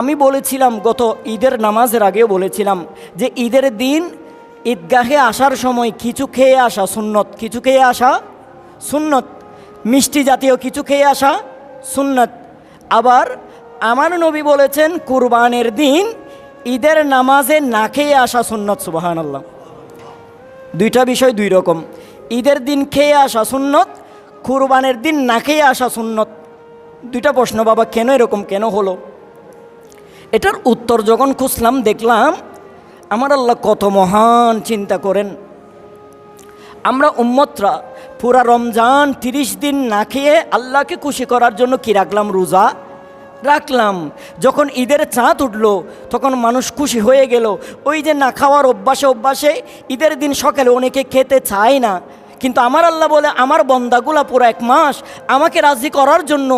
আমি বলেছিলাম গত ঈদের নামাজের আগেও বলেছিলাম যে ঈদের দিন ঈদগাহে আসার সময় কিছু খেয়ে আসা সুন্নত, কিছু খেয়ে আসা সুন্নত, মিষ্টি জাতীয় কিছু খেয়ে আসা সুন্নত। আবার আমার নবী বলেছেন কুরবানের দিন ঈদের নামাজে না খেয়ে আসা সুন্নত। সুবহানাল্লাহ। দুইটা বিষয় দুই রকম। ঈদের দিন খেয়ে আসা সুন্নত, কুরবানের দিন না খেয়ে আসা সুন্নত। দুইটা প্রশ্ন, বাবা কেন এরকম কেন হলো? এটার উত্তর যখন খুঁজলাম দেখলাম আমার আল্লাহ কত মহান চিন্তা করেন। আমরা উম্মতরা পুরা রমজান 30 দিন না খেয়ে আল্লাহকে খুশি করার জন্য কি রাখলাম? রোজা রাখলাম। যখন ঈদের চাঁদ উঠলো তখন মানুষ খুশি হয়ে গেল। ওই যে না খাওয়ার অভ্যাসে ঈদের দিন সকালে অনেকে খেতে চায় না, কিন্তু আমার আল্লাহ বলে আমার বন্দাগুলা পুরো এক মাস আমাকে রাজি করার জন্য,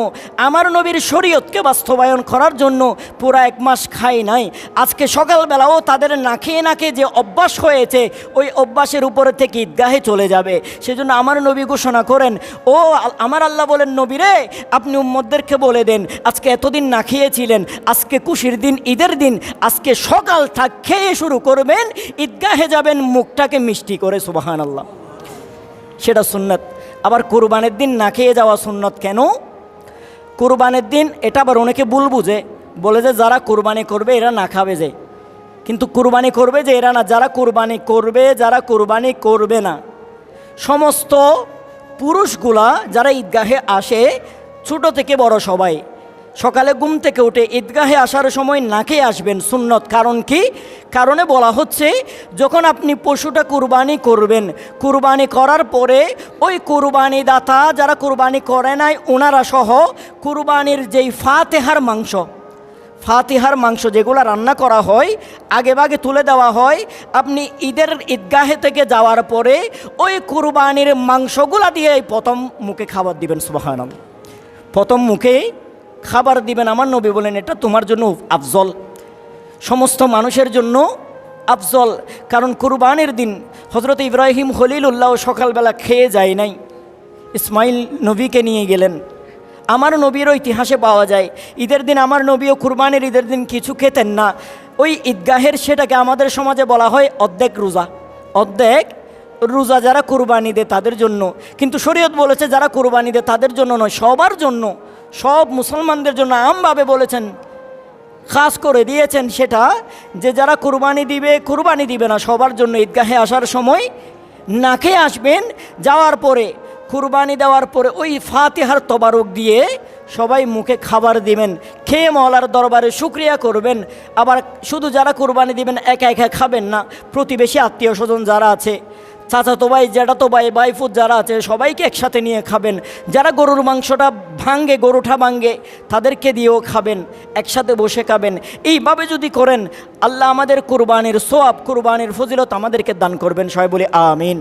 আমার নবীর শরীয়তকে বাস্তবায়ন করার জন্য পুরো এক মাস খাই নাই। আজকে সকালবেলাও তাদের না খেয়ে যে অভ্যাস হয়েছে ওই অভ্যাসের উপরে থেকে ঈদগাহে চলে যাবে। সেজন্য আমার নবী ঘোষণা করেন, ও আমার আল্লাহ বলেন নবী রে, আপনি উম্মতদেরকে বলে দেন আজকে এতদিন না খেয়েছিলেন, আজকে খুশির দিন, ঈদের দিন, আজকে সকাল খেয়ে শুরু করবেন, ঈদগাহে যাবেন মুখটাকে মিষ্টি করে। সুবহানাল্লাহ। সেটা সুন্নত। আবার কুরবানের দিন না খেয়ে যাওয়া সুন্নত কেন? কুরবানের দিন এটা আবার অনেকে ভুল বুঝে, বলে যে যারা কুরবানি করবে এরা না খাবে যে, কিন্তু কুরবানি করবে যে এরা না, যারা কুরবানি করবে, যারা কুরবানি করবে না, সমস্ত পুরুষগুলা যারা ঈদগাহে আসে ছোট থেকে বড় সবাই সকালে ঘুম থেকে উঠে ঈদগাহে আসার সময় না খেয়ে আসবেন, সুন্নত। কারণ কি? কারণে বলা হচ্ছে যখন আপনি পশুটা কুরবানি করবেন, কুরবানি করার পরে ওই কুরবানি দাতা যারা কুরবানি করে নাই ওনারা সহ কুরবানির যেই ফাতিহার মাংস যেগুলো রান্না করা হয় আগে ভাগে তুলে দেওয়া হয়। আপনি ঈদগাহে থেকে যাওয়ার পরে ওই কুরবানির মাংসগুলা দিয়ে প্রথম মুখে খাবার দিবেন। সুবহানাল্লাহ। প্রথম মুখে খাবার দিবেন। আমার নবী বলেন এটা তোমার জন্য আফজল, সমস্ত মানুষের জন্য আফজল। কারণ কুরবানির দিন হযরত ইব্রাহিম খলিলুল্লাহ সকালবেলা খেয়ে যায় নাই, ইসমাইল নবীকে নিয়ে গেলেন। আমার নবীরও ইতিহাসে পাওয়া যায় ঈদের দিন আমার নবীও কুরবানির ঈদের দিন কিছু খেতেন না। ওই ঈদগাহের সেটাকে আমাদের সমাজে বলা হয় অর্ধেক রোজা যারা কুরবানি দেয় তাদের জন্য। কিন্তু শরীয়ত বলেছে যারা কুরবানি দেয় তাদের জন্য নয়, সবার জন্য, সব মুসলমানদের জন্য আমভাবে বলেছেন, খাস করে দিয়েছেন সেটা যে যারা কুরবানি দিবে না সবার জন্য ঈদগাহে আসার সময় না খেয়ে আসবেন। যাওয়ার পরে কুরবানি দেওয়ার পরে ওই ফাতিহার তবারক দিয়ে সবাই মুখে খাবার দিবেন, খেয়ে মওলার দরবারে শুকরিয়া করবেন। আবার শুধু যারা কুরবানি দিবেন একা একা খাবেন না, প্রতিবেশী আত্মীয় স্বজন যারা আছে, চাচাতো ভাই, জ্যাঠাতো ভাই, ভাইফুত যারা আছে সবাইকে একসাথে নিয়ে খাবেন। যারা গরুর মাংসটা গরুটা ভাঙ্গে তাদেরকে দিয়েও খাবেন, একসাথে বসে খাবেন। এইভাবে যদি করেন আল্লাহ আমাদের কুরবানির সওয়াব, কুরবানির ফজিলত আমাদেরকে দান করবেন। সবাই বলি আমিন।